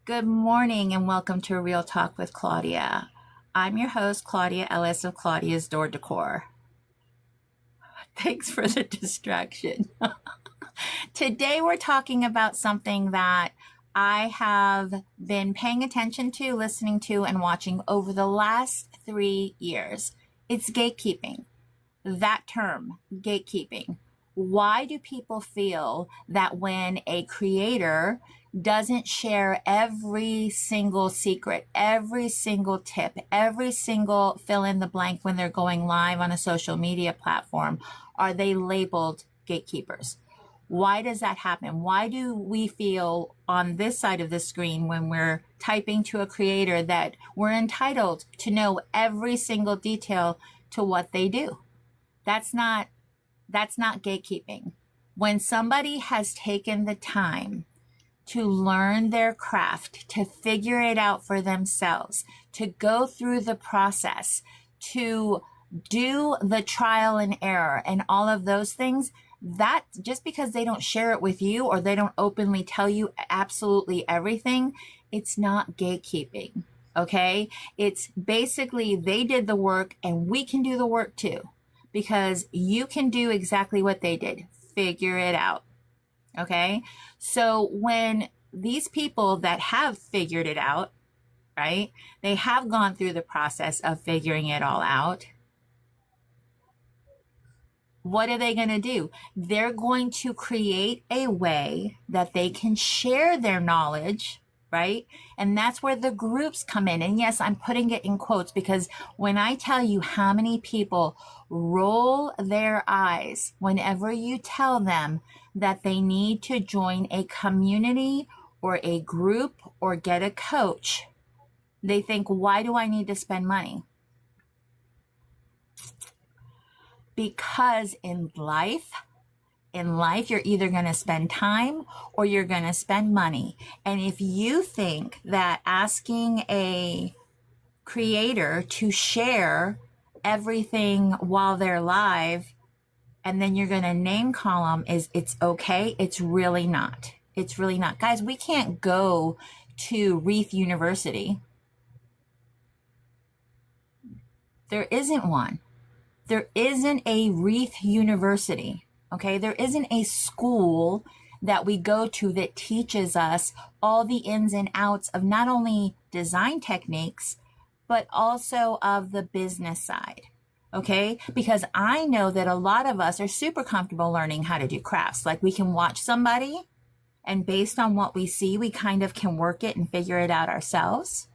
Good morning and welcome to Real Talk with Claudia. I'm your host, Claudia Ellis of Claudia's Door Decor. Thanks for the distraction. Today we're talking about something that I have been paying attention to, listening to, and watching over the last 3 years. It's gatekeeping. That term, gatekeeping. Why do people feel that when a creator doesn't share every single secret, every single tip, every single fill in the blank when they're going live on a social media platform, are they labeled gatekeepers? Why does that happen? Why do we feel on this side of the screen when we're typing to a creator that we're entitled to know every single detail to what they do? That's not gatekeeping. When somebody has taken the time to learn their craft, to figure it out for themselves, to go through the process, to do the trial and error and all of those things, that just because they don't share it with you or they don't openly tell you absolutely everything, it's not gatekeeping. Okay? It's basically they did the work and we can do the work too, because you can do exactly what they did. Figure it out. Okay? So when these people that have figured it out, right, they have gone through the process of figuring it all out, what are they going to do? They're going to create a way that they can share their knowledge, right? And that's where the groups come in. And yes, I'm putting it in quotes because when I tell you how many people roll their eyes whenever you tell them that they need to join a community or a group or get a coach, they think, why do I need to spend money? Because in life, you're either going to spend time or you're going to spend money. And if you think that asking a creator to share everything while they're live and then you're going to name call them it's okay, it's really not. It's really not. Guys, we can't go to Reef University. There isn't one. There isn't a Reef University. Okay, there isn't a school that we go to that teaches us all the ins and outs of not only design techniques, but also of the business side. Okay, because I know that a lot of us are super comfortable learning how to do crafts. Like we can watch somebody and based on what we see, we kind of can work it and figure it out ourselves,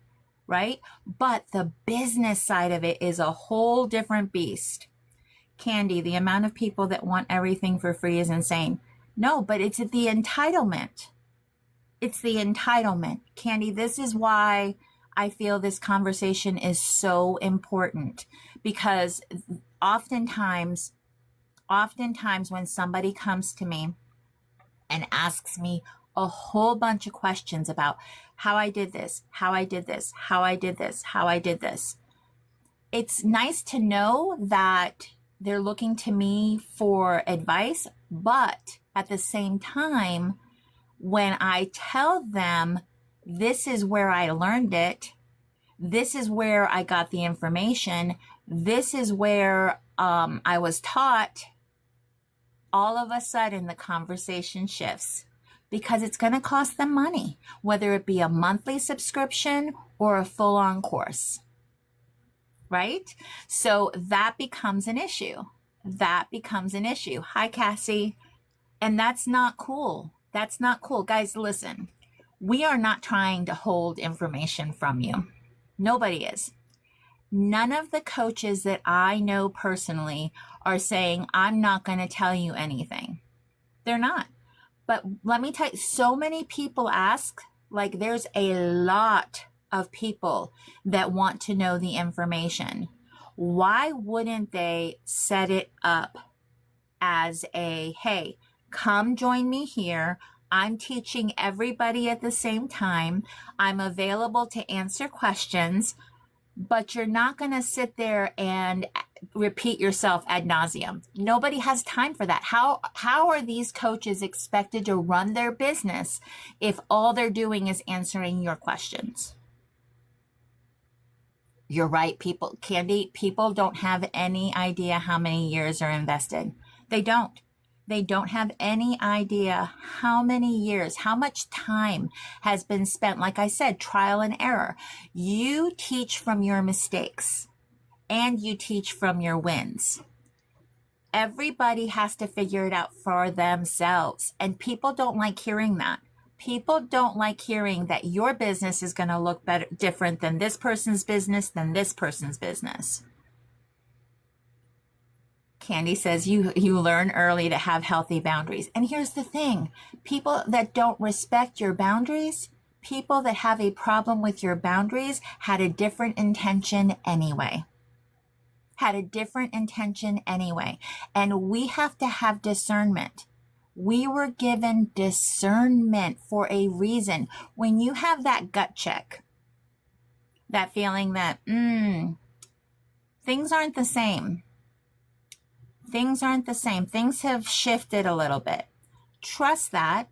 right? But the business side of it is a whole different beast. Candy, the amount of people that want everything for free is insane. No, but it's the entitlement. It's the entitlement. Candy, this is why I feel this conversation is so important, because oftentimes when somebody comes to me and asks me a whole bunch of questions about how I did this, how I did this, how I did this, how I did this, it's nice to know that they're looking to me for advice, but at the same time, when I tell them this is where I learned it, this is where I got the information, this is where I was taught, all of a sudden the conversation shifts because it's going to cost them money, whether it be a monthly subscription or a full-on course. Right? So that becomes an issue. That becomes an issue. Hi, Cassie. And that's not cool. That's not cool. Guys, listen, we are not trying to hold information from you. Nobody is. None of the coaches that I know personally are saying, I'm not going to tell you anything. They're not. But let me tell you, so many people ask, like there's a lot of people that want to know the information. Why wouldn't they set it up as a, hey, come join me here. I'm teaching everybody at the same time. I'm available to answer questions. but you're not going to sit there and repeat yourself ad nauseum. Nobody has time for that. How are these coaches expected to run their business if all they're doing is answering your questions? You're right, people, Candy, people don't have any idea how many years are invested. They don't. They don't have any idea how many years, how much time has been spent. Like I said, trial and error. You teach from your mistakes and you teach from your wins. Everybody has to figure it out for themselves. And people don't like hearing that. People don't like hearing that your business is going to look better, different than this person's business, than this person's business. Candy says you learn early to have healthy boundaries. And here's the thing. People that don't respect your boundaries, people that have a problem with your boundaries had a different intention anyway. Had a different intention anyway. And we have to have discernment. We were given discernment for a reason. When you have that gut check, that feeling that, things aren't the same. Things aren't the same. Things have shifted a little bit. Trust that.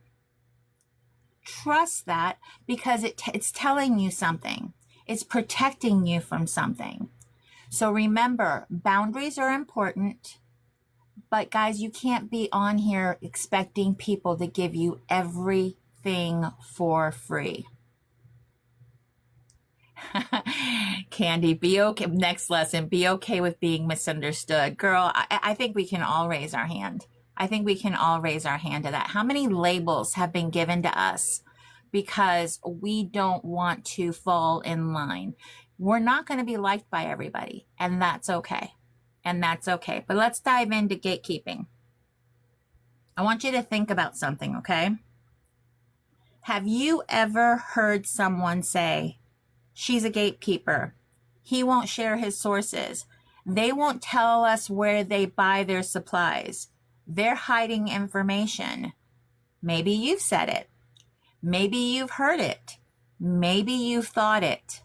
Trust that because it's telling you something. It's protecting you from something. So remember, boundaries are important. But guys, you can't be on here expecting people to give you everything for free. Candy, be okay. Next lesson, be okay with being misunderstood. Girl, I think we can all raise our hand. I think we can all raise our hand to that. How many labels have been given to us because we don't want to fall in line? We're not going to be liked by everybody, and that's okay. And that's okay. But let's dive into gatekeeping. I want you to think about something, okay? Have you ever heard someone say, she's a gatekeeper. He won't share his sources. They won't tell us where they buy their supplies. They're hiding information. Maybe you've said it. Maybe you've heard it. Maybe you've thought it.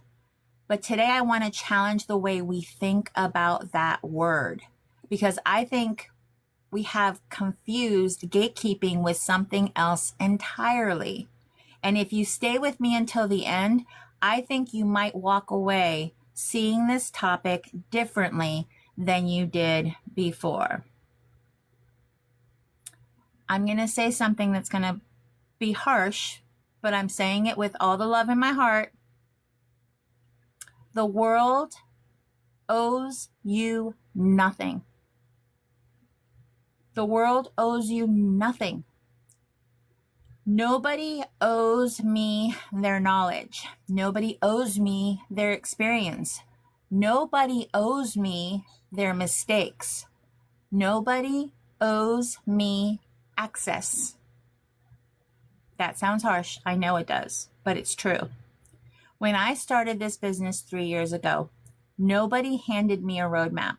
But today I want to challenge the way we think about that word, because I think we have confused gatekeeping with something else entirely. And if you stay with me until the end, I think you might walk away seeing this topic differently than you did before. I'm going to say something that's going to be harsh, but I'm saying it with all the love in my heart. The world owes you nothing. The world owes you nothing. Nobody owes me their knowledge. Nobody owes me their experience. Nobody owes me their mistakes. Nobody owes me access. That sounds harsh. I know it does, but it's true. When I started this business 3 years ago, nobody handed me a roadmap.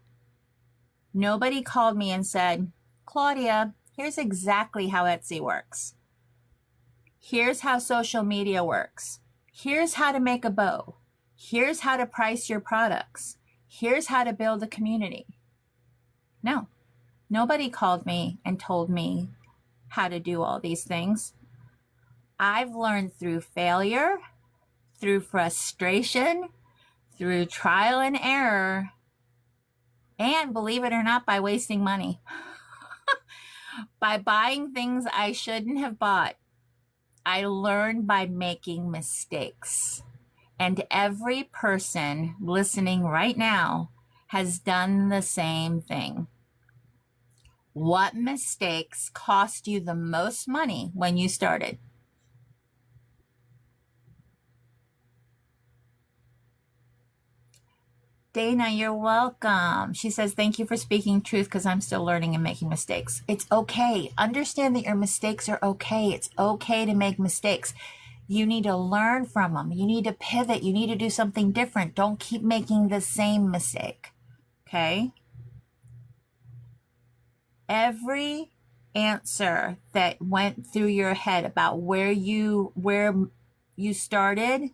Nobody called me and said, Claudia, here's exactly how Etsy works. Here's how social media works. Here's how to make a bow. Here's how to price your products. Here's how to build a community. No, nobody called me and told me how to do all these things. I've learned through failure, through frustration, through trial and error, and believe it or not, by wasting money. By buying things I shouldn't have bought. I learned by making mistakes. And every person listening right now has done the same thing. What mistakes cost you the most money when you started? Dana, you're welcome. She says, thank you for speaking truth because I'm still learning and making mistakes. It's okay. Understand that your mistakes are okay. It's okay to make mistakes. You need to learn from them. You need to pivot. You need to do something different. Don't keep making the same mistake. Okay? Every answer that went through your head about where you started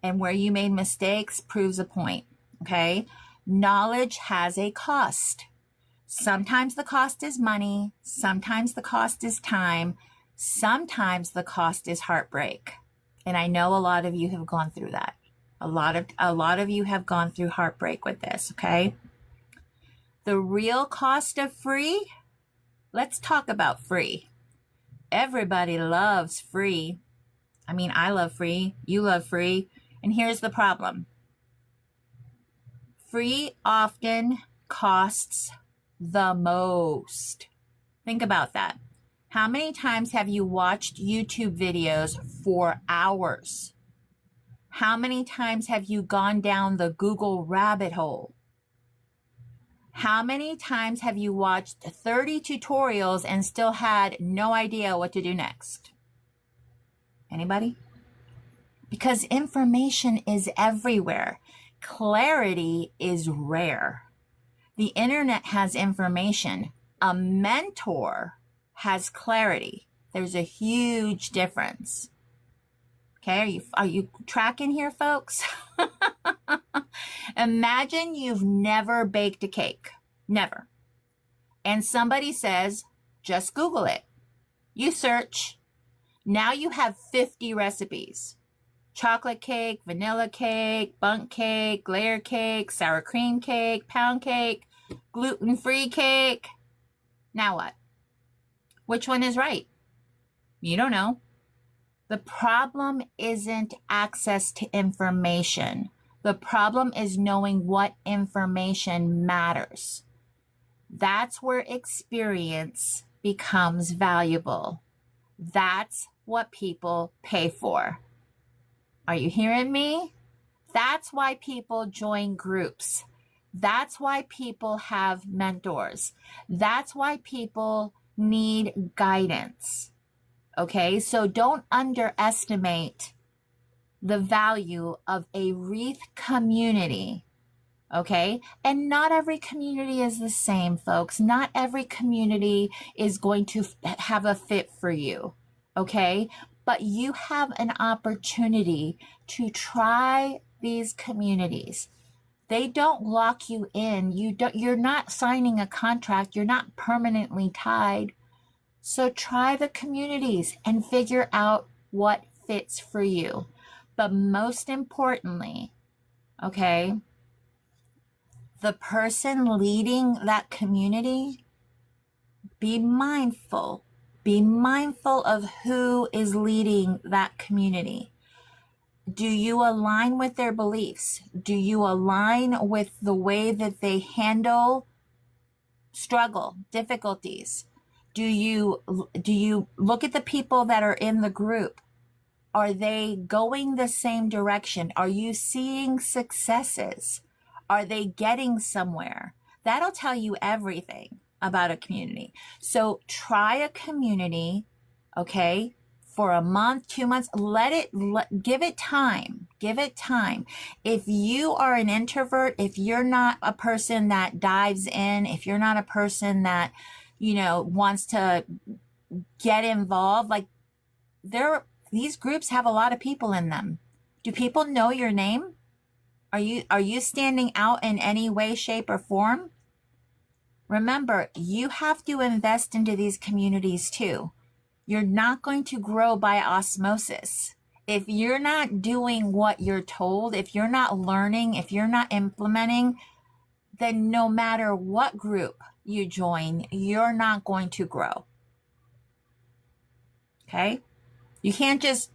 and where you made mistakes proves a point. Okay. Knowledge has a cost. Sometimes the cost is money. Sometimes the cost is time. Sometimes the cost is heartbreak. And I know a lot of you have gone through that. A lot of you have gone through heartbreak with this, okay? The real cost of free, let's talk about free. Everybody loves free. I mean, I love free. You love free. And here's the problem. Free often costs the most. Think about that. How many times have you watched YouTube videos for hours? How many times have you gone down the Google rabbit hole? How many times have you watched 30 tutorials and still had no idea what to do next? Anybody? Because information is everywhere. Clarity is rare. The internet has information. A mentor has clarity. There's a huge difference. Okay, are you tracking here, folks? Imagine you've never baked a cake. Never. And somebody says, just Google it. You search. Now you have 50 recipes. Chocolate cake, vanilla cake, bundt cake, layer cake, sour cream cake, pound cake, gluten-free cake. Now what? Which one is right? You don't know. The problem isn't access to information. The problem is knowing what information matters. That's where experience becomes valuable. That's what people pay for. Are you hearing me? That's why people join groups. That's why people have mentors. That's why people need guidance. Okay, so don't underestimate the value of a wreath community. Okay, and not every community is the same, folks. Not every community is going to have a fit for you. Okay, but you have an opportunity to try these communities. They don't lock you in. You're not signing a contract. You're not permanently tied. So try the communities and figure out what fits for you. But most importantly, okay, the person leading that community, be mindful. Be mindful of who is leading that community. Do you align with their beliefs? Do you align with the way that they handle struggle, difficulties? Do you look at the people that are in the group? Are they going the same direction? Are you seeing successes? Are they getting somewhere? That'll tell you everything about a community. So try a community, okay, for a month, 2 months. Give it time. Give it time. If you are an introvert, if you're not a person that dives in, if you're not a person that, wants to get involved, like these groups have a lot of people in them. Do people know your name? Are you standing out in any way, shape, or form? Remember, you have to invest into these communities too. You're not going to grow by osmosis. If you're not doing what you're told, if you're not learning, if you're not implementing, then no matter what group you join, you're not going to grow. Okay? You can't just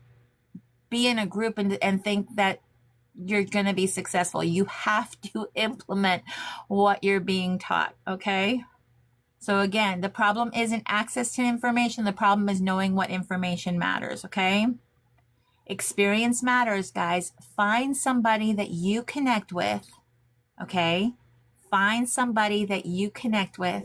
be in a group and think that you're going to be successful. You have to implement what you're being taught, okay? So again, the problem isn't access to information. The problem is knowing what information matters, okay? Experience matters, guys. Find somebody that you connect with, okay? Find somebody that you connect with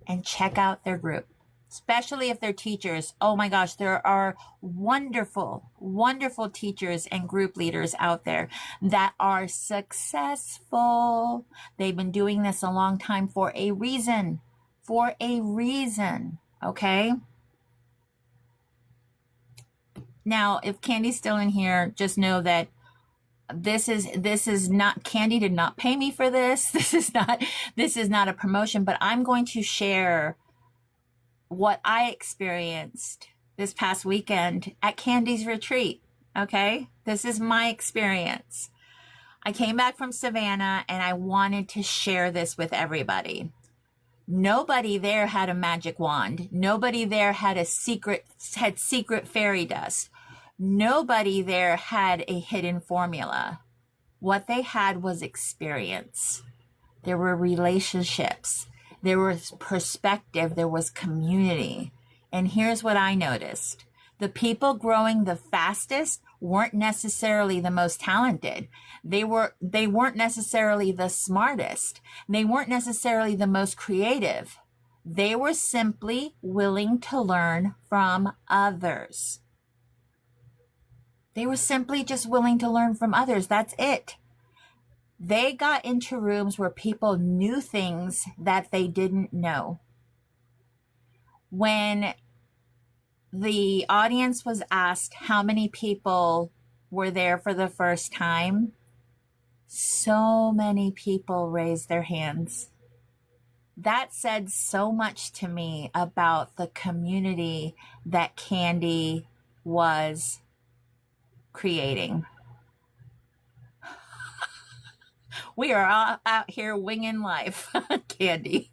and check out their group. Especially if they're teachers. Oh my gosh, there are wonderful, wonderful teachers and group leaders out there that are successful. They've been doing this a long time for a reason. For a reason, okay? Now, if Candy's still in here, just know that this is not, Candy did not pay me for this. This is not a promotion, but I'm going to share what I experienced this past weekend at Candy's retreat. Okay? This is my experience. I came back from Savannah and I wanted to share this with everybody. Nobody there had a magic wand. Nobody there had secret fairy dust. Nobody there had a hidden formula. What they had was experience. There were relationships. There was perspective. There was community. And here's what I noticed. The people growing the fastest weren't necessarily the most talented. They weren't necessarily the smartest. They weren't necessarily the most creative. They were simply willing to learn from others. They were simply just willing to learn from others. That's it. They got into rooms where people knew things that they didn't know. When the audience was asked how many people were there for the first time, so many people raised their hands. That said so much to me about the community that Candy was creating. We are all out here winging life, Candy.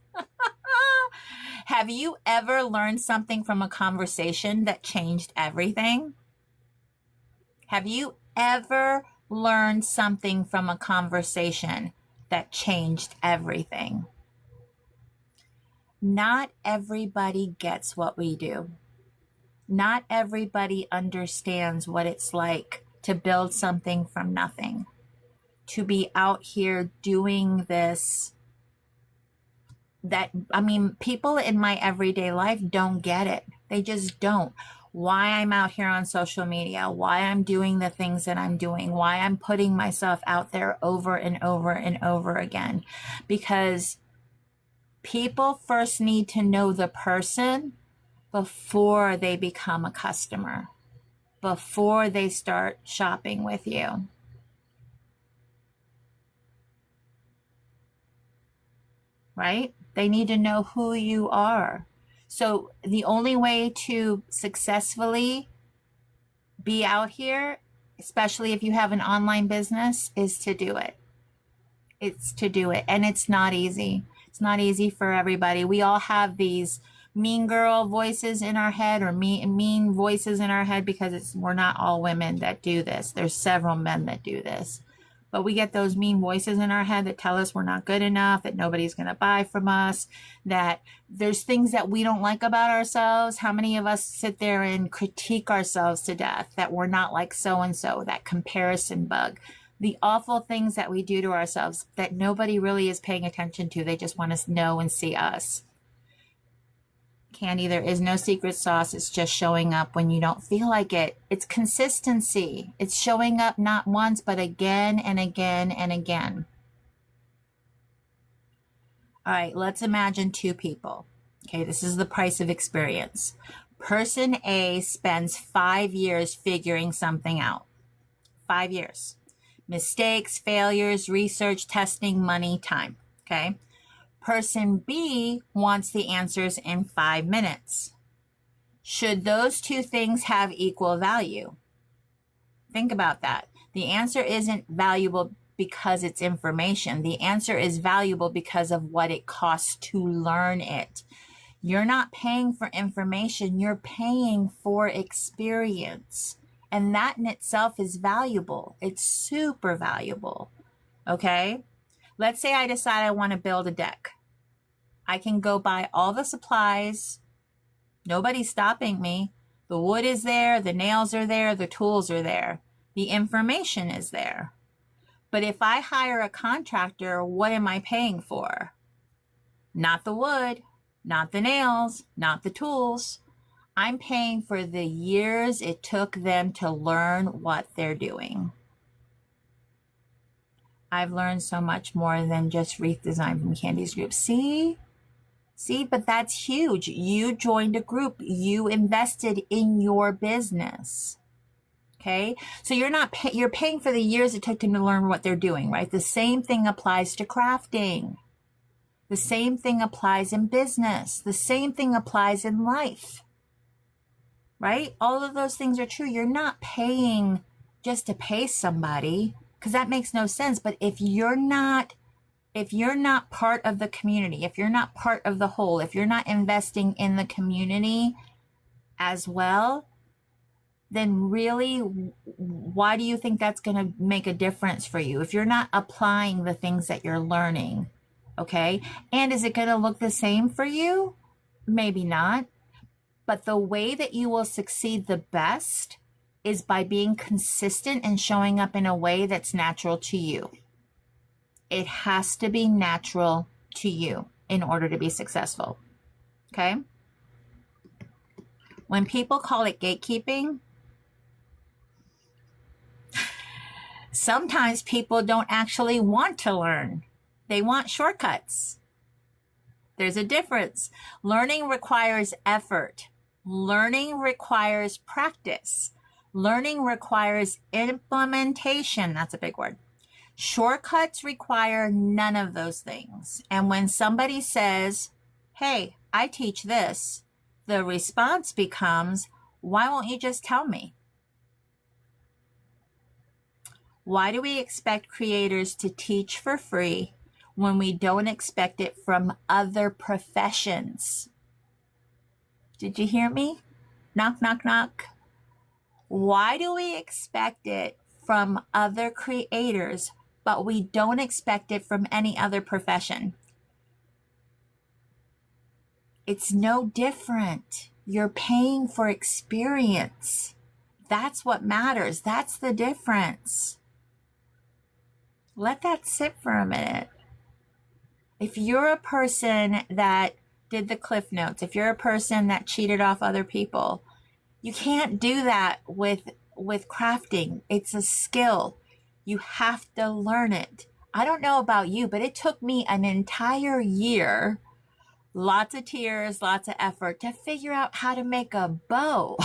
Have you ever learned something from a conversation that changed everything? Have you ever learned something from a conversation that changed everything? Not everybody gets what we do. Not everybody understands what it's like to build something from nothing, to be out here doing this. People in my everyday life don't get it. They just don't. Why I'm out here on social media, why I'm doing the things that I'm doing, why I'm putting myself out there over and over and over again. Because people first need to know the person before they become a customer, before they start shopping with you. Right? They need to know who you are. So the only way to successfully be out here, especially if you have an online business, is to do it. It's to do it. And it's not easy. It's not easy for everybody. We all have these mean girl voices in our head, or mean voices in our head, because we're not all women that do this. There's several men that do this. But we get those mean voices in our head that tell us we're not good enough, that nobody's going to buy from us, that there's things that we don't like about ourselves. How many of us sit there and critique ourselves to death, that we're not like so-and-so, that comparison bug, the awful things that we do to ourselves that nobody really is paying attention to. They just want to know and see us. Candy, there is no secret sauce. It's just showing up when you don't feel like it. It's consistency. It's showing up not once, but again and again and again. All right, let's imagine two people. Okay, this is the price of experience. Person A spends 5 years figuring something out. 5 years. Mistakes, failures, research, testing, money, time. Okay. Person B wants the answers in 5 minutes. Should those two things have equal value? Think about that. The answer isn't valuable because it's information. The answer is valuable because of what it costs to learn it. You're not paying for information, you're paying for experience. And that in itself is valuable. It's super valuable. Okay? Let's say I decide I want to build a deck. I can go buy all the supplies. Nobody's stopping me. The wood is there, the nails are there, the tools are there. The information is there. But if I hire a contractor, what am I paying for? Not the wood, not the nails, not the tools. I'm paying for the years it took them to learn what they're doing. I've learned so much more than just wreath design from Candy's group. See, but that's huge. You joined a group. You invested in your business. Okay. So you're paying for the years it took them to learn what they're doing, right? The same thing applies to crafting. The same thing applies in business. The same thing applies in life, right? All of those things are true. You're not paying just to pay somebody, because that makes no sense. But if you're not part of the community, if you're not part of the whole, if you're not investing in the community as well, then really, why do you think that's going to make a difference for you if you're not applying the things that you're learning? Okay. And is it going to look the same for you? Maybe not. But the way that you will succeed the best is by being consistent and showing up in a way that's natural to you. It has to be natural to you in order to be successful. Okay? When people call it gatekeeping, sometimes people don't actually want to learn. They want shortcuts. There's a difference. Learning requires effort. Learning requires practice. Learning requires implementation. That's a big word. Shortcuts require none of those things. And when somebody says, hey, I teach this, the response becomes, why won't you just tell me? Why do we expect creators to teach for free when we don't expect it from other professions? Did you hear me? Knock, knock, knock. Why do we expect it from other creators, but we don't expect it from any other profession? It's no different. You're paying for experience. That's what matters. That's the difference. Let that sit for a minute. If you're a person that did the Cliff Notes, if you're a person that cheated off other people, you can't do that with crafting. It's a skill. You have to learn it. I don't know about you, but it took me an entire year, lots of tears, lots of effort to figure out how to make a bow.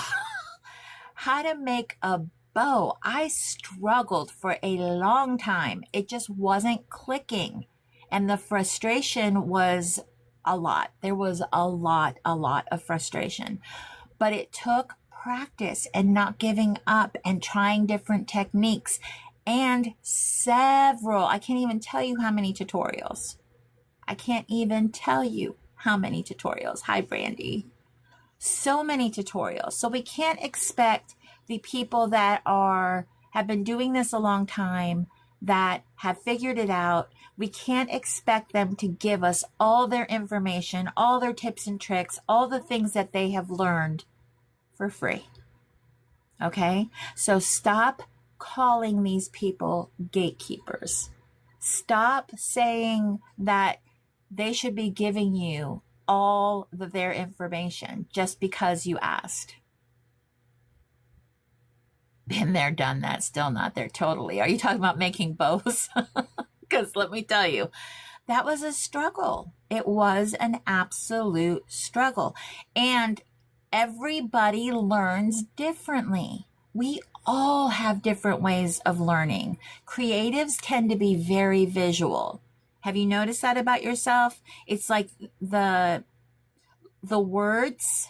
How to make a bow. I struggled for a long time. It just wasn't clicking. And the frustration was a lot. There was a lot of frustration. But it took practice and not giving up and trying different techniques and several, I can't even tell you how many tutorials. I can't even tell you how many tutorials. Hi, Brandy. So many tutorials. So we can't expect the people that have been doing this a long time, that have figured it out, we can't expect them to give us all their information, all their tips and tricks, all the things that they have learned for free. Okay? So stop calling these people gatekeepers. Stop saying that they should be giving you all of their information just because you asked. Been there, done that, still not there totally. Are you talking about making bows? Because let me tell you, that was a struggle. It was an absolute struggle. And everybody learns differently. We all have different ways of learning. Creatives tend to be very visual. Have you noticed that about yourself? It's like the words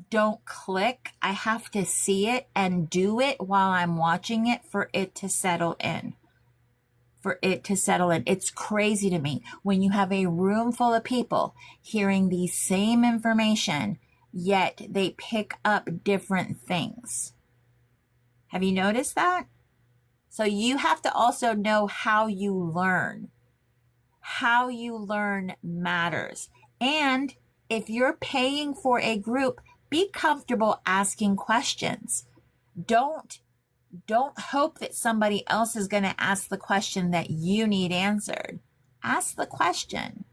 don't click. I have to see it and do it while I'm watching it for it to settle in. It's crazy to me when you have a room full of people hearing the same information, yet they pick up different things. Have you noticed that? So you have to also know how you learn. How you learn matters. And if you're paying for a group, be comfortable asking questions. Don't hope that somebody else is going to ask the question that you need answered. Ask the question.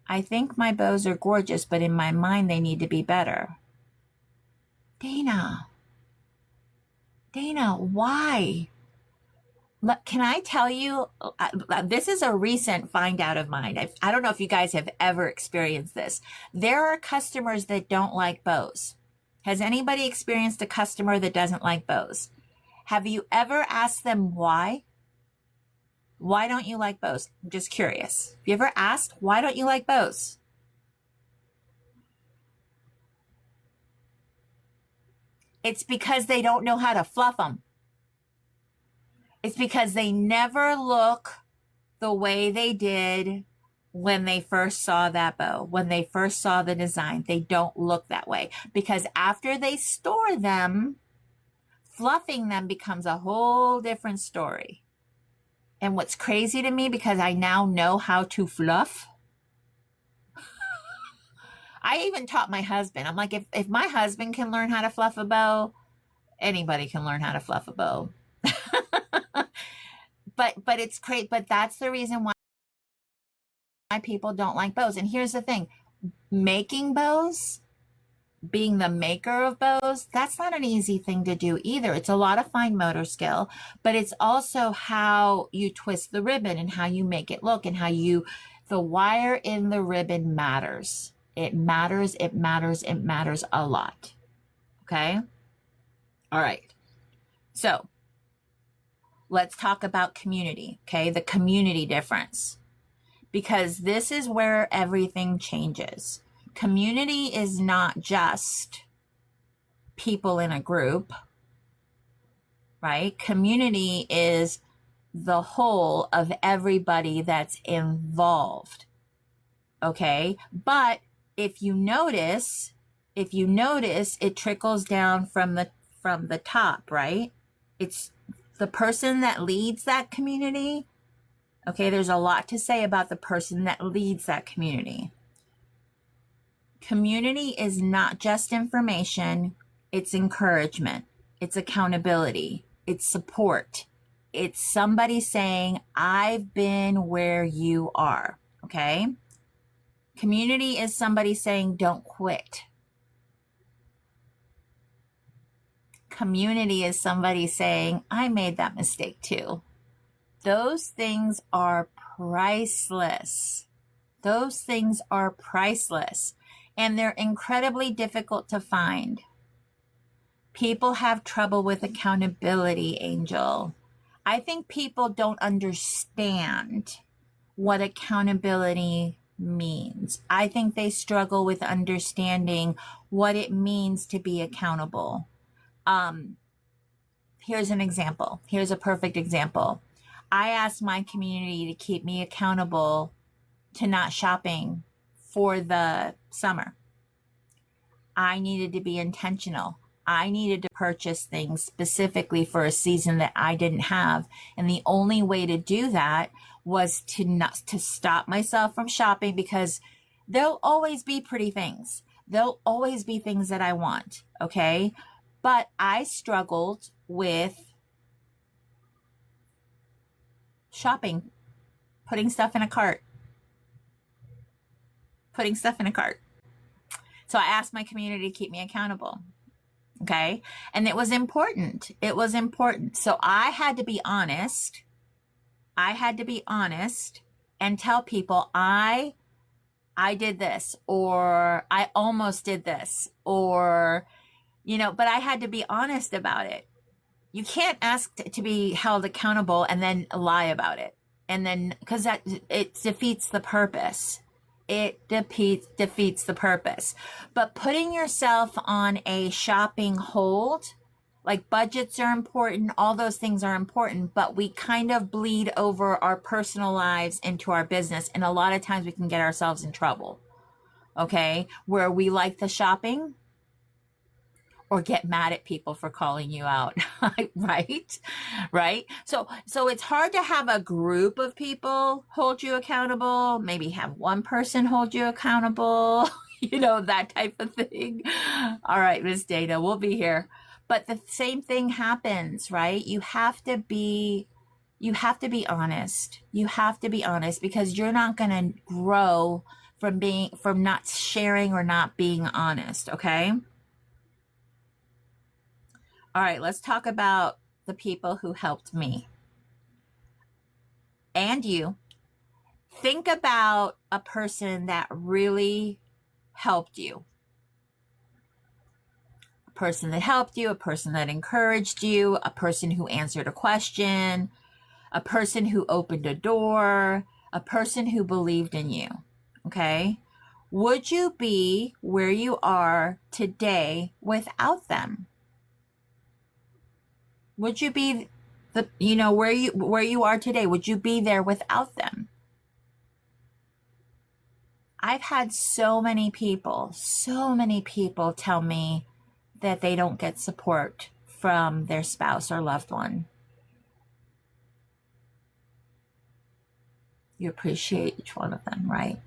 I think my bows are gorgeous, but in my mind they need to be better. Dana, why? Can I tell you, this is a recent find out of mine. I don't know if you guys have ever experienced this. There are customers that don't like bows. Has anybody experienced a customer that doesn't like bows? Have you ever asked them why? Why don't you like bows? I'm just curious. Have you ever asked, why don't you like bows? It's because they don't know how to fluff them. It's because they never look the way they did when they first saw that bow, when they first saw the design. They don't look that way because after they store them, fluffing them becomes a whole different story. And what's crazy to me, because I now know how to fluff, I even taught my husband. I'm like, if my husband can learn how to fluff a bow, anybody can learn how to fluff a bow. but it's great. But that's the reason why people don't like bows. And here's the thing, making bows, being the maker of bows, that's not an easy thing to do either. It's a lot of fine motor skill, but it's also how you twist the ribbon and how you make it look and how you, the wire in the ribbon matters. It matters, it matters, it matters a lot. Okay? All right. So let's talk about community, okay? The community difference, because this is where everything changes. Community is not just people in a group, right? Community is the whole of everybody that's involved, okay? But if you notice, it trickles down from the top, right? It's the person that leads that community. Okay, there's a lot to say about the person that leads that community. Community is not just information, it's encouragement, it's accountability, it's support. It's somebody saying, I've been where you are, okay? Community is somebody saying, don't quit. Community is somebody saying, I made that mistake too. Those things are priceless. Those things are priceless, and they're incredibly difficult to find. People have trouble with accountability, Angel. I think people don't understand what accountability means. I think they struggle with understanding what it means to be accountable. Here's an example. Here's a perfect example. I asked my community to keep me accountable to not shopping for the summer. I needed to be intentional. I needed to purchase things specifically for a season that I didn't have. And the only way to do that was to stop myself from shopping, because there'll always be pretty things. There'll always be things that I want. Okay. But I struggled with shopping, putting stuff in a cart. So I asked my community to keep me accountable. Okay. And it was important. So I had to be honest. And tell people I did this, or I almost did this, or, but I had to be honest about it. You can't ask to be held accountable and then lie about it. And then, because it defeats the purpose. It defeats the purpose. But putting yourself on a shopping hold, like budgets are important, all those things are important, but we kind of bleed over our personal lives into our business. And a lot of times we can get ourselves in trouble. Okay. Where we like the shopping, or get mad at people for calling you out. right. So it's hard to have a group of people hold you accountable, maybe have one person hold you accountable, that type of thing. All right, Miss Dana, we'll be here. But the same thing happens, right? You have to be honest. You have to be honest, because you're not going to grow from not sharing or not being honest. Okay. All right, let's talk about the people who helped me and you. Think about a person that really helped you. person that helped you, a person that encouraged you, a person who answered a question, a person who opened a door, a person who believed in you. Okay? Would you be where you are today without them? Would you be where you are today? Would you be there without them? I've had so many people tell me that they don't get support from their spouse or loved one. You appreciate each one of them, right?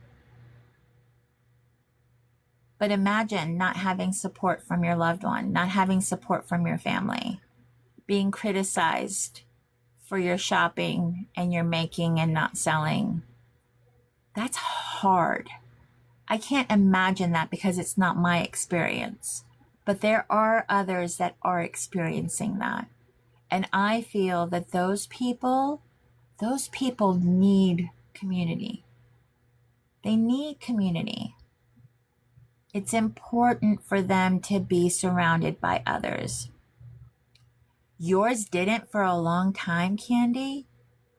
But imagine not having support from your loved one, not having support from your family, being criticized for your shopping and your making and not selling. That's hard. I can't imagine that because it's not my experience. But there are others that are experiencing that. And I feel that those people need community. They need community. It's important for them to be surrounded by others. Yours didn't for a long time, Candy.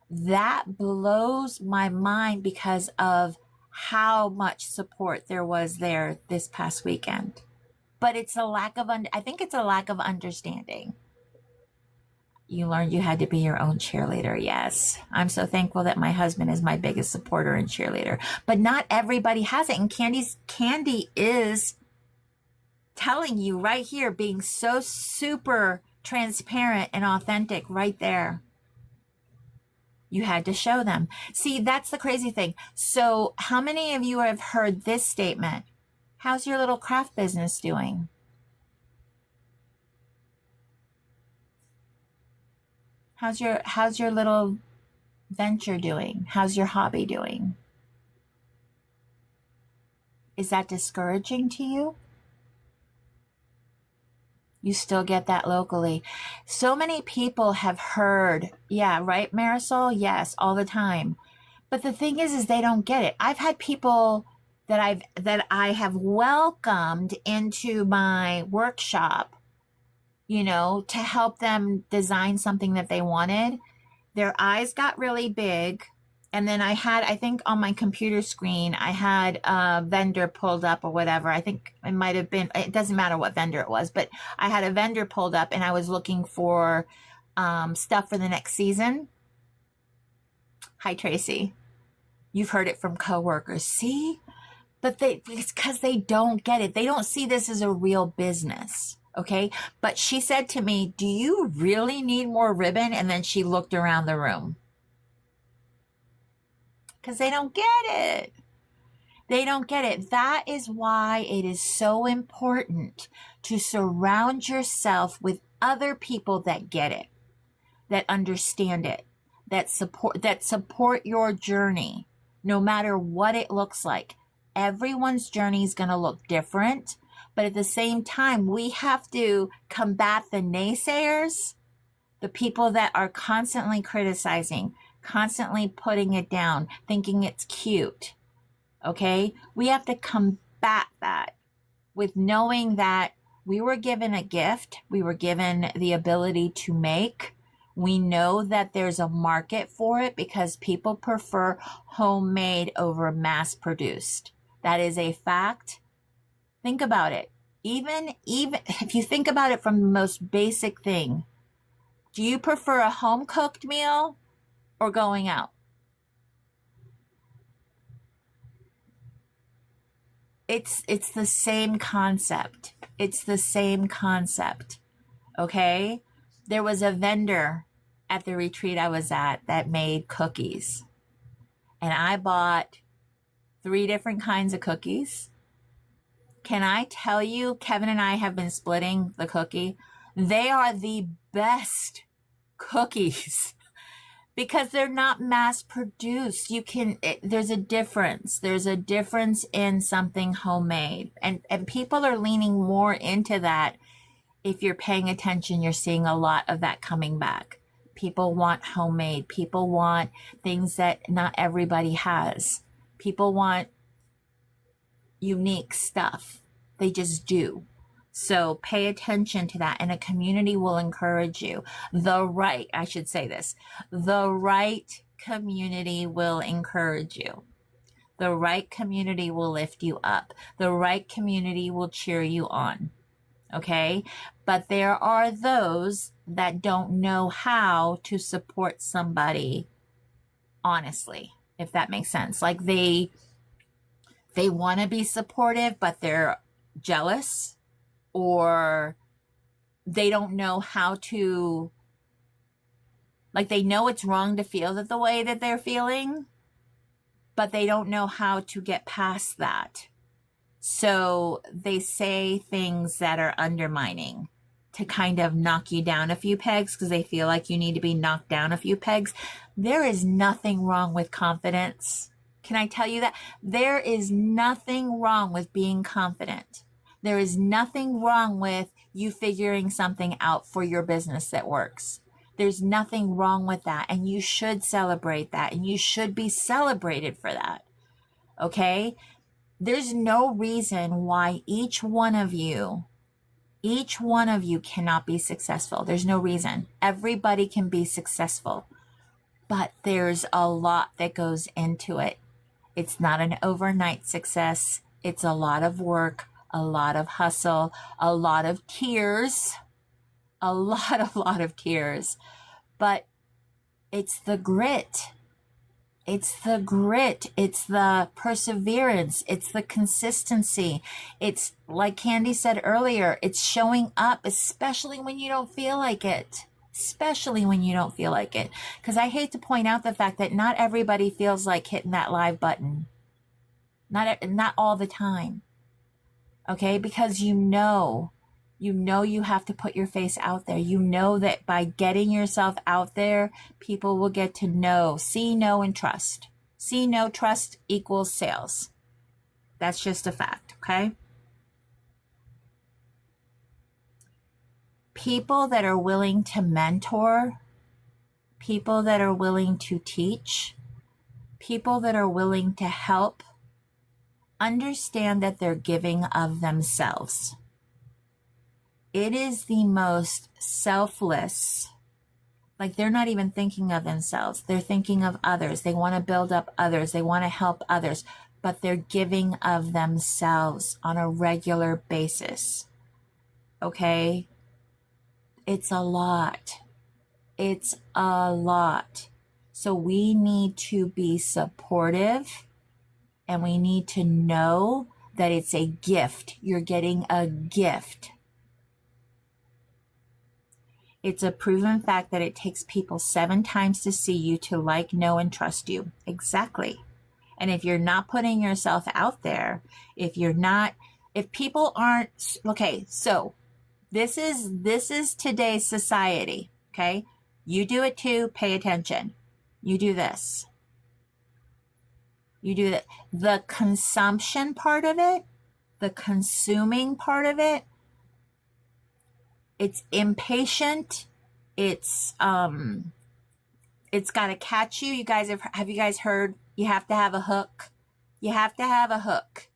That blows my mind because of how much support there was there this past weekend. But it's a lack of, I think it's a lack of understanding. You learned you had to be your own cheerleader. Yes. I'm so thankful that my husband is my biggest supporter and cheerleader. But not everybody has it. And Candy is telling you right here, being so super transparent and authentic right there. You had to show them. See, that's the crazy thing. So how many of you have heard this statement? How's your little craft business doing? How's your little venture doing? How's your hobby doing? Is that discouraging to you? You still get that locally. So many people have heard, yeah, right, Marisol? Yes, all the time. But the thing is they don't get it. I've had people that I have welcomed into my workshop, to help them design something that they wanted. Their eyes got really big. And then I think on my computer screen, I had a vendor pulled up or whatever. I think it might have been, it doesn't matter what vendor it was, but I had a vendor pulled up and I was looking for stuff for the next season. Hi, Tracy. You've heard it from coworkers. See? But it's because they don't get it. They don't see this as a real business. Okay. But she said to me, do you really need more ribbon? And then she looked around the room. Because they don't get it. They don't get it. That is why it is so important to surround yourself with other people that get it, that understand it, that support your journey, no matter what it looks like. Everyone's journey is going to look different, but at the same time, we have to combat the naysayers, the people that are constantly criticizing, constantly putting it down, thinking it's cute. Okay? We have to combat that with knowing that we were given a gift. We were given the ability to make. We know that there's a market for it because people prefer homemade over mass produced. That is a fact. Think about it. Even if you think about it from the most basic thing, do you prefer a home cooked meal or going out? It's the same concept. It's the same concept. Okay? There was a vendor at the retreat I was at that made cookies. And I bought 3 different kinds of cookies. Can I tell you, Kevin and I have been splitting the cookie. They are the best cookies because they're not mass produced. There's a difference. There's a difference in something homemade. And people are leaning more into that. If you're paying attention, you're seeing a lot of that coming back. People want homemade. People want things that not everybody has. People want unique stuff. They just do. So pay attention to that, and a community will encourage you. The right community will encourage you. The right community will lift you up. The right community will cheer you on. Okay? But there are those that don't know how to support somebody honestly, if that makes sense. Like they want to be supportive, but they're jealous, or they don't know how to, like, they know it's wrong to feel that the way that they're feeling, but they don't know how to get past that. So they say things that are undermining to kind of knock you down a few pegs because they feel like you need to be knocked down a few pegs. There is nothing wrong with confidence. Can I tell you that? There is nothing wrong with being confident. There is nothing wrong with you figuring something out for your business that works. There's nothing wrong with that. And you should celebrate that. And you should be celebrated for that. Okay? There's no reason why each one of you cannot be successful. There's no reason. Everybody can be successful, but there's a lot that goes into it. It's not an overnight success. It's a lot of work, a lot of hustle, a lot of tears, a lot of tears, but it's the grit. It's the grit. It's the perseverance. It's the consistency. It's like Candy said earlier, it's showing up, especially when you don't feel like it. Especially when you don't feel like it. Because I hate to point out the fact that not everybody feels like hitting that live button. Not all the time. Okay? Because you have to put your face out there. You know that by getting yourself out there, people will get to know, see, know, and trust. See, know, trust equals sales. That's just a fact, okay? People that are willing to mentor, people that are willing to teach, people that are willing to help, understand that they're giving of themselves. It is the most selfless, like they're not even thinking of themselves. They're thinking of others. They want to build up others. They want to help others, but they're giving of themselves on a regular basis. Okay? It's a lot. It's a lot. So we need to be supportive, and we need to know that it's a gift. You're getting a gift. It's a proven fact that it takes people 7 times to see you to like, know, and trust you. Exactly. And if you're not putting yourself out there, if people aren't, okay, so this is today's society, okay? You do it too, pay attention. You do this. You do that. The consumption part of it, the consuming part of it, it's impatient. It's got to catch you. You guys have you guys heard you have to have a hook? You have to have a hook.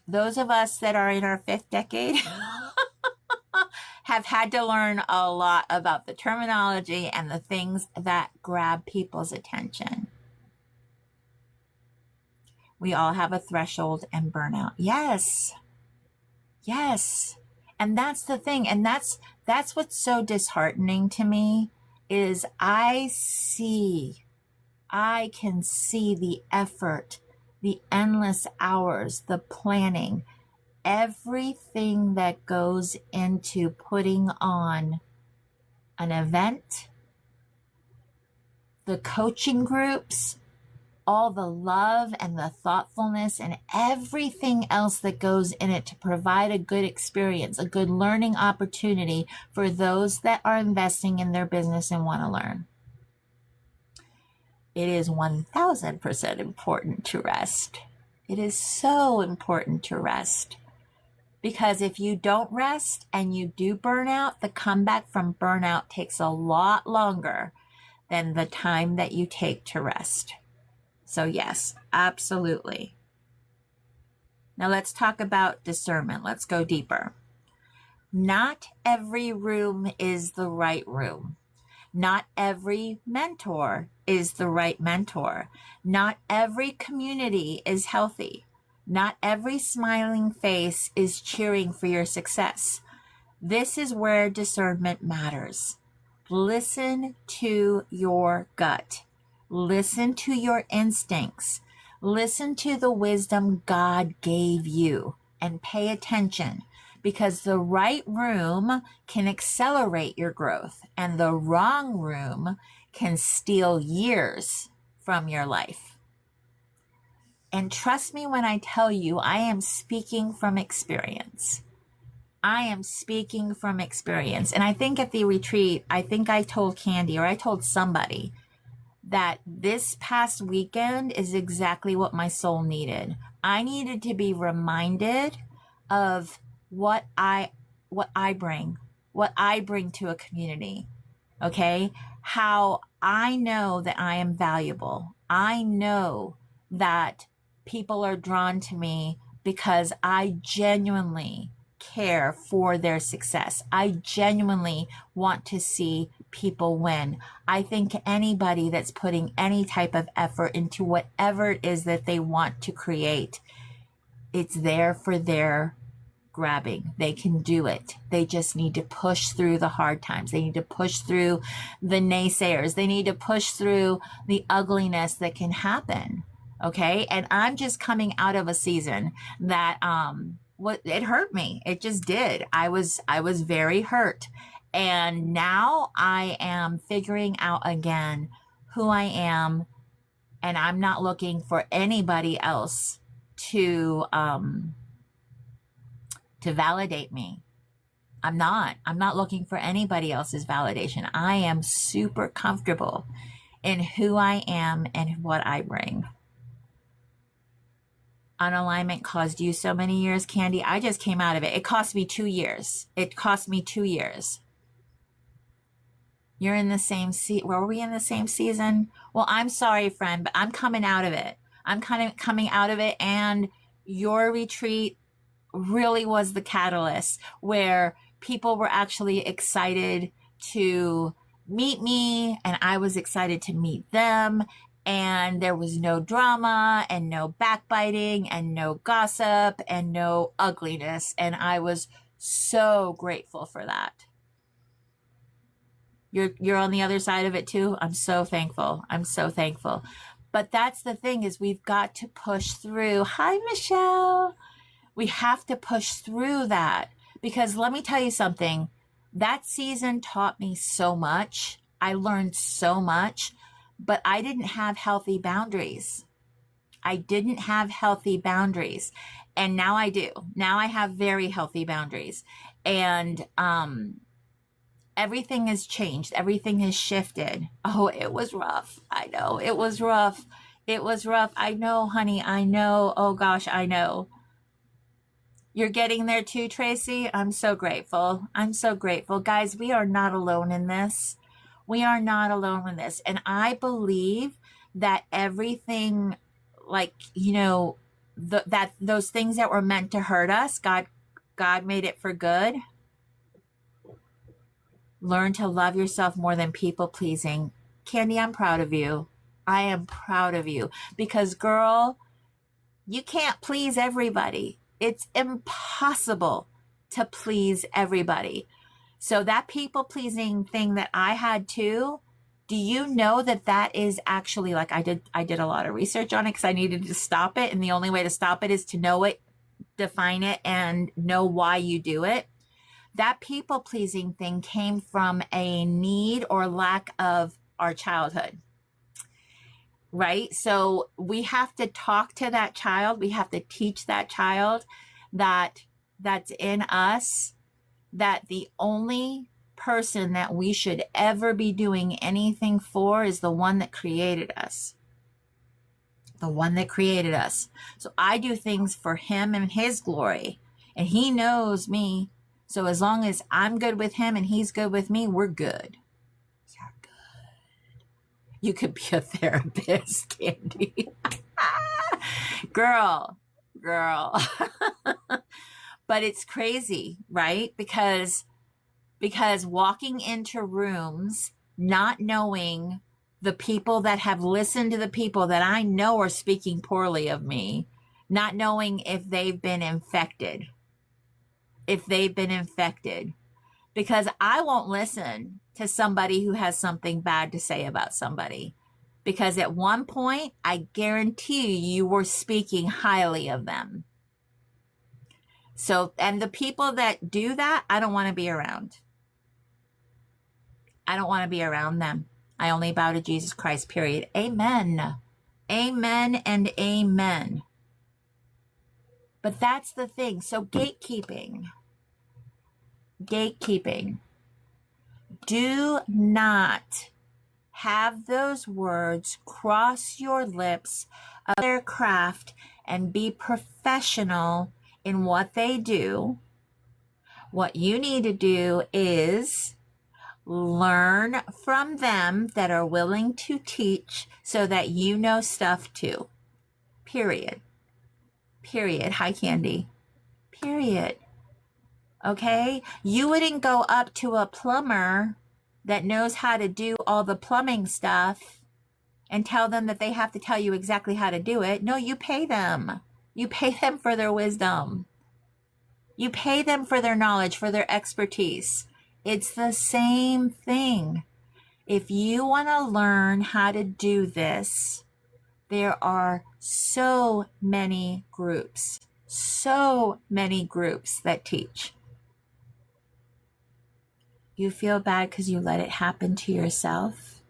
Those of us that are in our 5th decade have had to learn a lot about the terminology and the things that grab people's attention. We all have a threshold and burnout. Yes. Yes. And that's the thing. And that's what's so disheartening to me is I can see the effort, the endless hours, the planning, everything that goes into putting on an event, the coaching groups, all the love and the thoughtfulness and everything else that goes in it to provide a good experience, a good learning opportunity for those that are investing in their business and want to learn. It is 1000% important to rest. It is so important to rest. Because if you don't rest and you do burnout, the comeback from burnout takes a lot longer than the time that you take to rest. So yes, absolutely. Now let's talk about discernment. Let's go deeper. Not every room is the right room. Not every mentor is the right mentor. Not every community is healthy. Not every smiling face is cheering for your success. This is where discernment matters. Listen to your gut. Listen to your instincts. Listen to the wisdom God gave you and pay attention, because the right room can accelerate your growth and the wrong room can steal years from your life. And trust me when I tell you, I am speaking from experience. I am speaking from experience. And I think at the retreat, I think I told Candy, or I told somebody, that this past weekend is exactly what my soul needed. I needed to be reminded of what I bring, what I bring to a community. Okay? How I know that I am valuable. I know that people are drawn to me because I genuinely care for their success. I genuinely want to see people win. I think anybody that's putting any type of effort into whatever it is that they want to create, it's there for their grabbing. They can do it. They just need to push through the hard times. They need to push through the naysayers. They need to push through the ugliness that can happen. Okay. And I'm just coming out of a season that, it hurt me. It just did. I was very hurt. And now I am figuring out again who I am. And I'm not looking for anybody else to validate me. I'm not looking for anybody else's validation. I am super comfortable in who I am and what I bring. Unalignment caused you so many years, Candy. I just came out of it. It cost me 2 years. It cost me 2 years. You're in the same were we in the same season? Well, I'm sorry, friend, but I'm coming out of it. I'm kind of coming out of it, and your retreat really was the catalyst where people were actually excited to meet me and I was excited to meet them, and there was no drama and no backbiting and no gossip and no ugliness, and I was so grateful for that. You're on the other side of it too. I'm so thankful. I'm so thankful. But that's the thing, is we've got to push through. Hi, Michelle. We have to push through that, because let me tell you something. That season taught me so much. I learned so much, but I didn't have healthy boundaries. I didn't have healthy boundaries. And now I do. Now I have very healthy boundaries. And everything has changed. Everything has shifted. Oh, it was rough. I know. It was rough. It was rough. I know, honey. I know. Oh, gosh, I know. You're getting there too, Tracy. I'm so grateful. I'm so grateful. Guys, we are not alone in this. We are not alone in this. And I believe that everything, like, that those things that were meant to hurt us, God made it for good. Learn to love yourself more than people pleasing. Candy, I'm proud of you. I am proud of you, because, girl, you can't please everybody. It's impossible to please everybody. So that people pleasing thing that I had too, do you know that is actually, like, I did a lot of research on it because I needed to stop it. And the only way to stop it is to know it, define it, and know why you do it. That people pleasing thing came from a need or lack of our childhood. Right? So we have to talk to that child. We have to teach that child that's in us, that the only person that we should ever be doing anything for is the one that created us. The one that created us. So I do things for him and his glory, and he knows me. So as long as I'm good with him and he's good with me, we're good. You could be a therapist, Candy. Girl, girl. But it's crazy, right? Because walking into rooms, not knowing the people that have listened to the people that I know are speaking poorly of me, not knowing if they've been infected, because I won't listen to somebody who has something bad to say about somebody. Because at one point, I guarantee you were speaking highly of them. So, and the people that do that, I don't want to be around. I don't want to be around them. I only bow to Jesus Christ, period. Amen. Amen and amen. But that's the thing. So gatekeeping. Do not have those words cross your lips of their craft and be professional in what they do. What you need to do is learn from them that are willing to teach so that you know stuff too. Period. Hi, Candy. Period. Okay? You wouldn't go up to a plumber that knows how to do all the plumbing stuff and tell them that they have to tell you exactly how to do it. No, you pay them. You pay them for their wisdom. You pay them for their knowledge, for their expertise. It's the same thing. If you want to learn how to do this, there are so many groups that teach. You feel bad because you let it happen to yourself?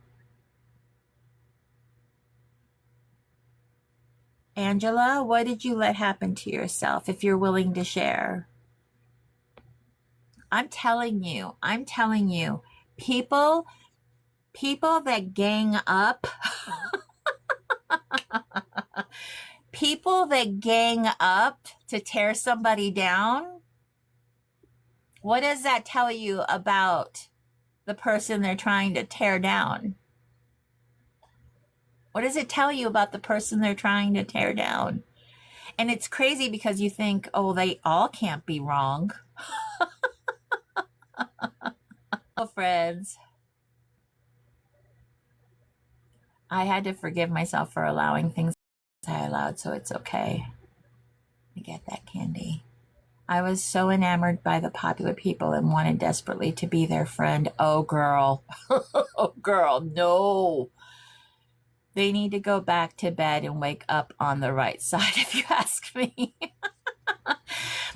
Angela, what did you let happen to yourself, if you're willing to share? I'm telling you, people that gang up, people that gang up to tear somebody down, what does that tell you about the person they're trying to tear down? What does it tell you about the person they're trying to tear down? And it's crazy because you think, oh, they all can't be wrong. Oh, friends. I had to forgive myself for allowing things I allowed, so it's okay. I get that, Candy. I was so enamored by the popular people and wanted desperately to be their friend. Oh, girl. Oh, girl, no. They need to go back to bed and wake up on the right side, if you ask me.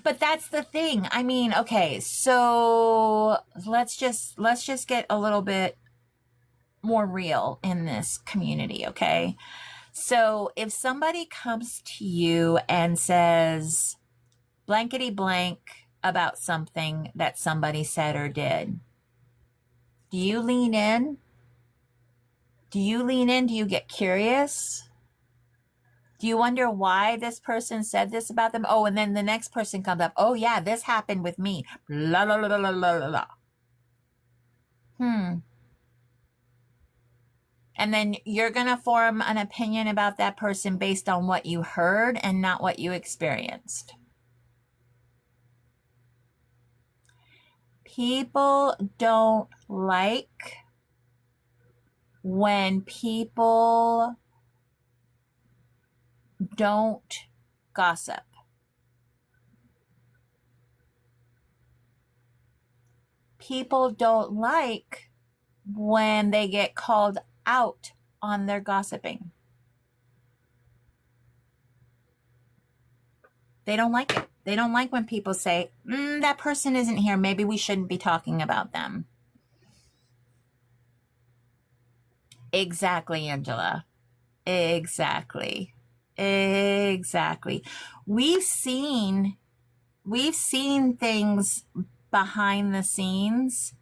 But that's the thing. I mean, okay, so let's just get a little bit more real in this community, okay? So if somebody comes to you and says blankety blank about something that somebody said or did, do you lean in? Do you get curious? Do you wonder why this person said this about them? Oh, and then the next person comes up. Oh, yeah, this happened with me. La, la, la, la, la, la, la. And then you're going to form an opinion about that person based on what you heard and not what you experienced. People don't like when people don't gossip. People don't like when they get called out on their gossiping. They don't like it. They don't like when people say, that person isn't here. Maybe we shouldn't be talking about them. Exactly, Angela. Exactly. We've seen things behind the scenes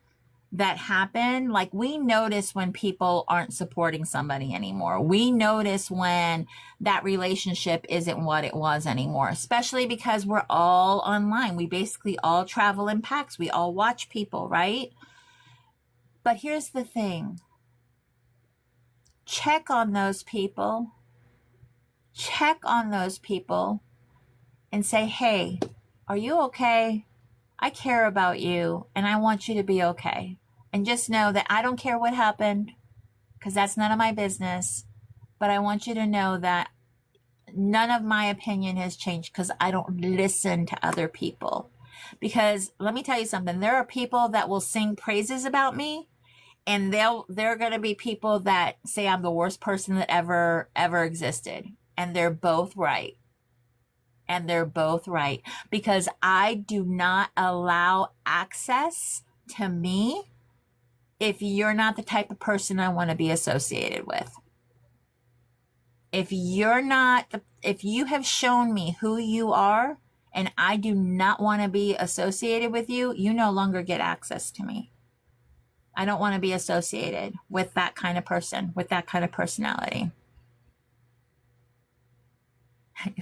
that happen. Like, we notice when people aren't supporting somebody anymore. We notice when that relationship isn't what it was anymore, especially because we're all online. We basically all travel in packs. We all watch people, right? But here's the thing. Check on those people. and say, hey, are you okay? I care about you and I want you to be okay. And just know that I don't care what happened because that's none of my business. But I want you to know that none of my opinion has changed because I don't listen to other people. Because let me tell you something, there are people that will sing praises about me, and they're going to be people that say I'm the worst person that ever existed, and they're both right. And they're both right, because I do not allow access to me if you're not the type of person I want to be associated with. If you have shown me who you are and I do not want to be associated with you, you no longer get access to me. I don't want to be associated with that kind of person, with that kind of personality.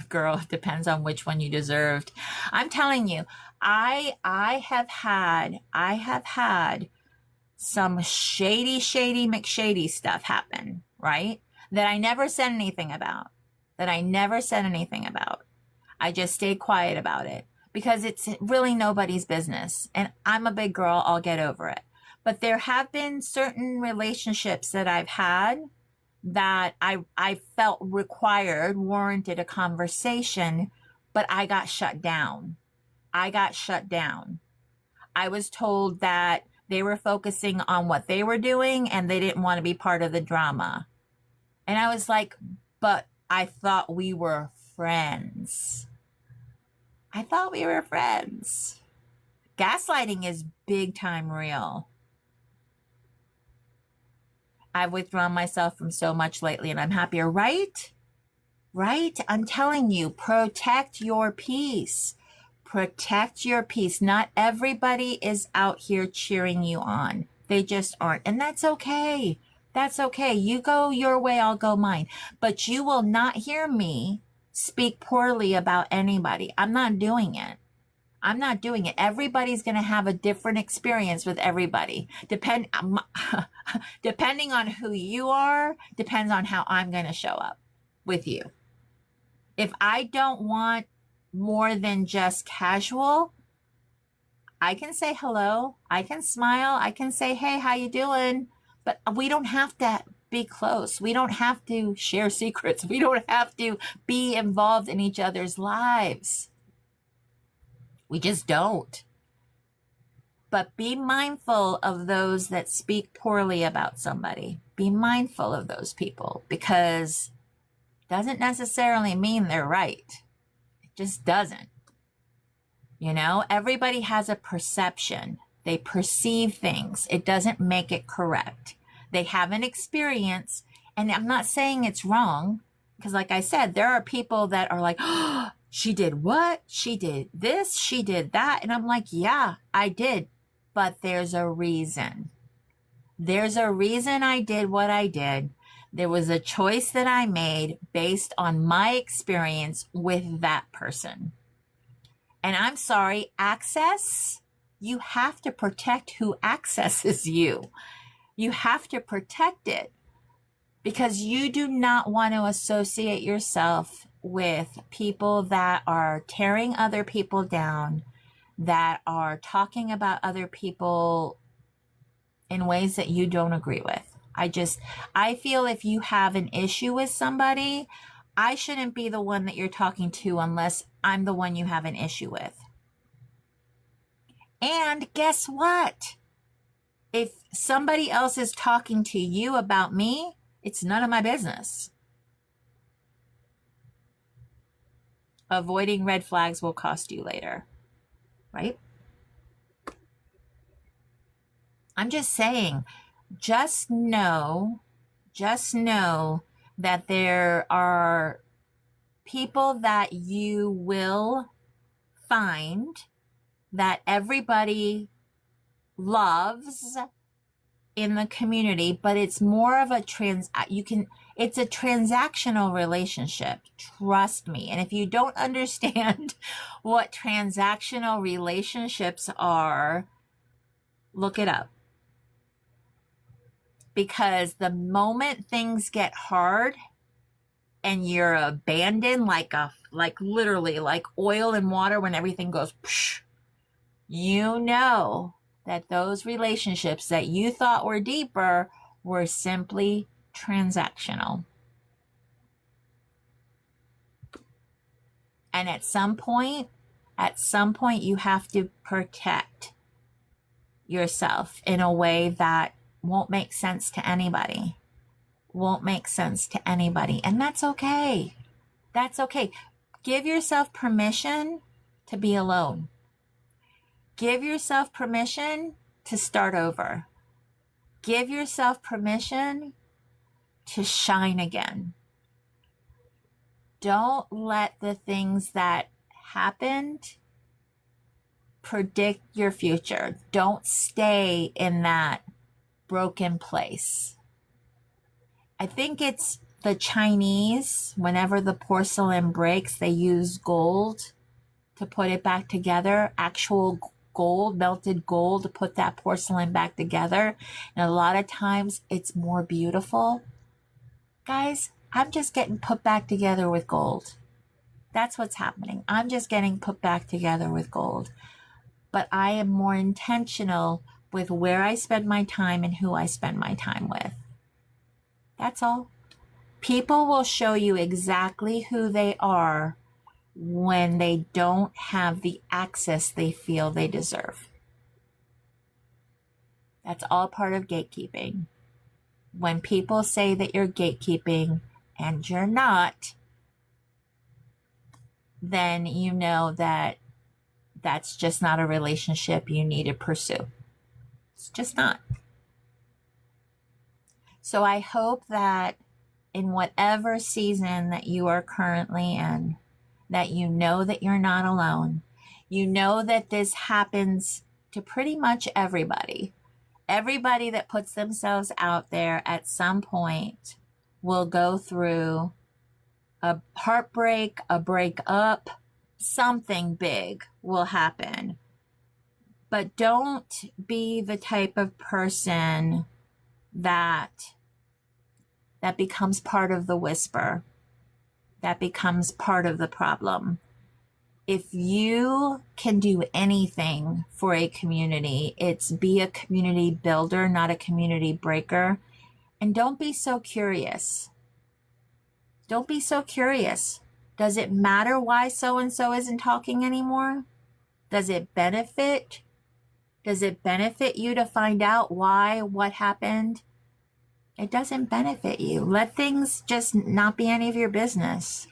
Girl, it depends on which one you deserved. I'm telling you, I have had some shady McShady stuff happen, right? That I never said anything about. I just stayed quiet about it because it's really nobody's business. And I'm a big girl, I'll get over it. But there have been certain relationships that I've had that I felt warranted a conversation, but I got shut down. I was told that they were focusing on what they were doing and they didn't want to be part of the drama. And I was like, but I thought we were friends. Gaslighting is big time real. I've withdrawn myself from so much lately and I'm happier, right? Right? I'm telling you, protect your peace. Protect your peace. Not everybody is out here cheering you on. They just aren't. And that's okay. That's okay. You go your way, I'll go mine. But you will not hear me speak poorly about anybody. I'm not doing it. Everybody's going to have a different experience with everybody. Depending on who you are, depends on how I'm going to show up with you. If I don't want more than just casual, I can say hello, I can smile, I can say, hey, how you doing? But we don't have to be close. We don't have to share secrets. We don't have to be involved in each other's lives. We just don't. But be mindful of those that speak poorly about somebody. Be mindful of those people, because it doesn't necessarily mean they're right. It just doesn't. You know, everybody has a perception. They perceive things. It doesn't make it correct. They have an experience, and I'm not saying it's wrong, because like I said, there are people that are like, oh, she did what? She did this, she did that. And I'm like, yeah, I did. But there's a reason. There's a reason I did what I did. There was a choice that I made based on my experience with that person. And I'm sorry, access, you have to protect who accesses you. You have to protect it, because you do not want to associate yourself with people that are tearing other people down, that are talking about other people in ways that you don't agree with. I feel if you have an issue with somebody, I shouldn't be the one that you're talking to unless I'm the one you have an issue with. And guess what? If somebody else is talking to you about me, it's none of my business. Avoiding red flags will cost you later, right? I'm just saying, just know that there are people that you will find that everybody loves in the community, but it's more of a it's a transactional relationship. Trust me. And if you don't understand what transactional relationships are, look it up. Because the moment things get hard, and you're abandoned like literally like oil and water when everything goes psh, you know that those relationships that you thought were deeper were simply transactional. And at some point you have to protect yourself in a way that won't make sense to anybody. Won't make sense to anybody. And that's okay. That's okay. Give yourself permission to be alone. Give yourself permission to start over. Give yourself permission to shine again. Don't let the things that happened predict your future. Don't stay in that broken place. I think it's the Chinese, whenever the porcelain breaks, they use gold to put it back together, actual gold, melted gold, to put that porcelain back together. And a lot of times it's more beautiful. Guys, I'm just getting put back together with gold. That's what's happening. I'm just getting put back together with gold. But I am more intentional with where I spend my time and who I spend my time with. That's all. People will show you exactly who they are when they don't have the access they feel they deserve. That's all part of gatekeeping. When people say that you're gatekeeping and you're not, then you know that that's just not a relationship you need to pursue. It's just not. So I hope that in whatever season that you are currently in, that you know that you're not alone. You know that this happens to pretty much everybody. Everybody that puts themselves out there at some point will go through a heartbreak, a breakup, something big will happen. But don't be the type of person that becomes part of the whisper, that becomes part of the problem. If you can do anything for a community, it's be a community builder, not a community breaker. And don't be so curious. Don't be so curious. Does it matter why so-and-so isn't talking anymore? Does it benefit? Does it benefit you to find out why, what happened? It doesn't benefit you. Let things just not be any of your business.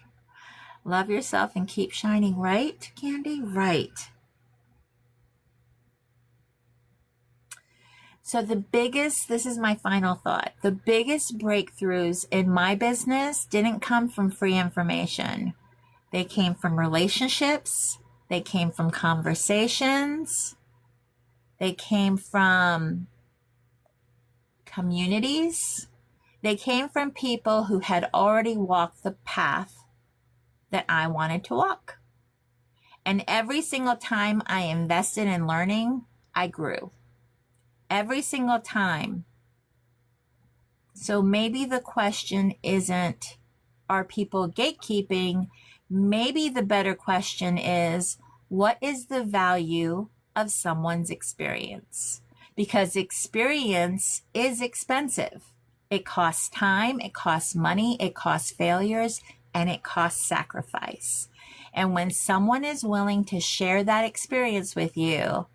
Love yourself and keep shining, right, Candy? Right. So this is my final thought. The biggest breakthroughs in my business didn't come from free information. They came from relationships. They came from conversations. They came from communities. They came from people who had already walked the path that I wanted to walk. And every single time I invested in learning, I grew. Every single time. So maybe the question isn't, are people gatekeeping? Maybe the better question is, what is the value of someone's experience? Because experience is expensive. It costs time, it costs money, it costs failures, and it costs sacrifice. And when someone is willing to share that experience with you,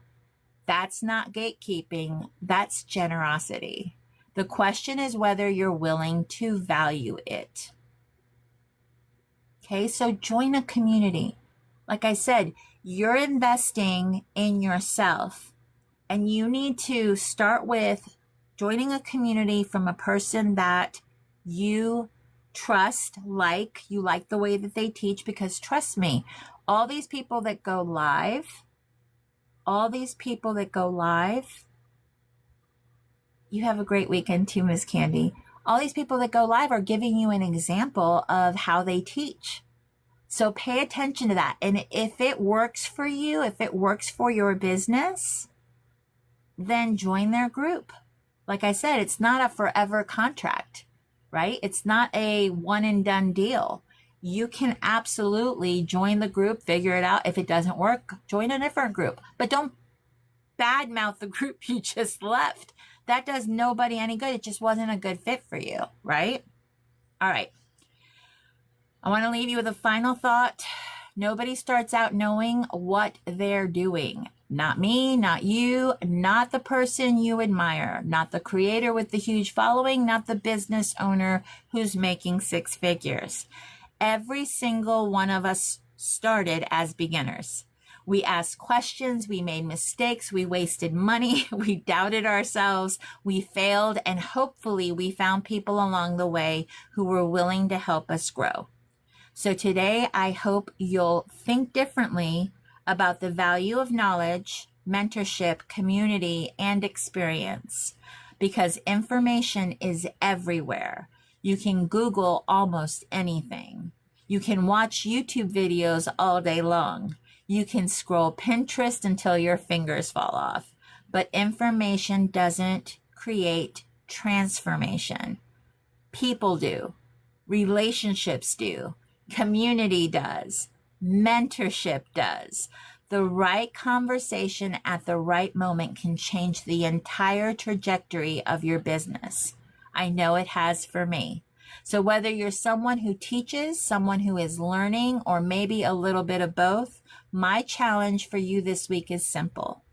that's not gatekeeping, that's generosity. The question is whether you're willing to value it. Okay, so join a community. Like I said, you're investing in yourself, and you need to start with joining a community from a person that you trust, you like the way that they teach, because trust me, all these people that go live, you have a great weekend too, Miss Candy. All these people that go live are giving you an example of how they teach. So pay attention to that. And if it works for you, if it works for your business, then join their group. Like I said, it's not a forever contract, right? It's not a one and done deal. You can absolutely join the group, figure it out. If it doesn't work, join a different group. But don't badmouth the group you just left. That does nobody any good. It just wasn't a good fit for you, right? All right. I want to leave you with a final thought. Nobody starts out knowing what they're doing. Not me, not you, not the person you admire, not the creator with the huge following, not the business owner who's making six figures. Every single one of us started as beginners. We asked questions, we made mistakes, we wasted money, we doubted ourselves, we failed, and hopefully we found people along the way who were willing to help us grow. So today, I hope you'll think differently about the value of knowledge, mentorship, community, and experience, because information is everywhere. You can Google almost anything. You can watch YouTube videos all day long. You can scroll Pinterest until your fingers fall off. But information doesn't create transformation. People do. Relationships do. Community does. Mentorship does. The right conversation at the right moment can change the entire trajectory of your business. I know it has for me. So whether you're someone who teaches, someone who is learning, or maybe a little bit of both, my challenge for you this week is simple.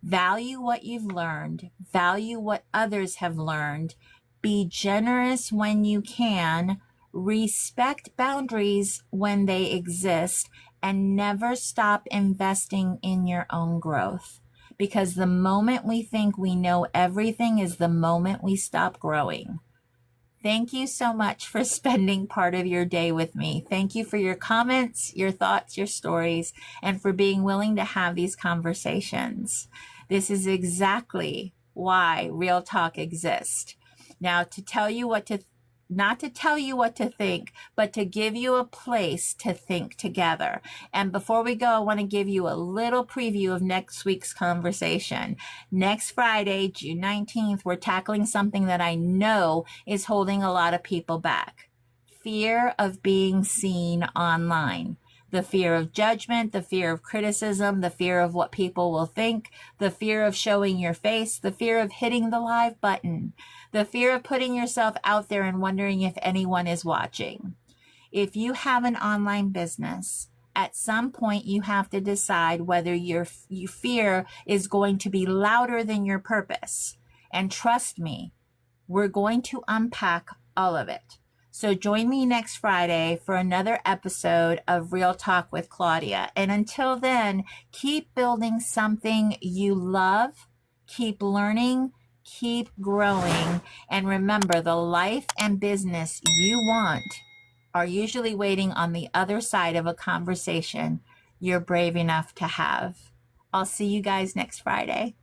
Value what you've learned. Value what others have learned. Be generous when you can. Respect boundaries when they exist, and never stop investing in your own growth. Because the moment we think we know everything is the moment we stop growing. Thank you so much for spending part of your day with me. Thank you for your comments, your thoughts, your stories, and for being willing to have these conversations. This is exactly why Real Talk exists. Now, not to tell you what to think, but to give you a place to think together. And before we go, I want to give you a little preview of next week's conversation. Next Friday, June 19th, we're tackling something that I know is holding a lot of people back. Fear of being seen online. The fear of judgment, the fear of criticism, the fear of what people will think, the fear of showing your face, the fear of hitting the live button, the fear of putting yourself out there and wondering if anyone is watching. If you have an online business, at some point you have to decide whether your fear is going to be louder than your purpose. And trust me, we're going to unpack all of it. So join me next Friday for another episode of Real Talk with Claudia. And until then, keep building something you love, keep learning, keep growing, and remember, the life and business you want are usually waiting on the other side of a conversation you're brave enough to have. I'll see you guys next Friday.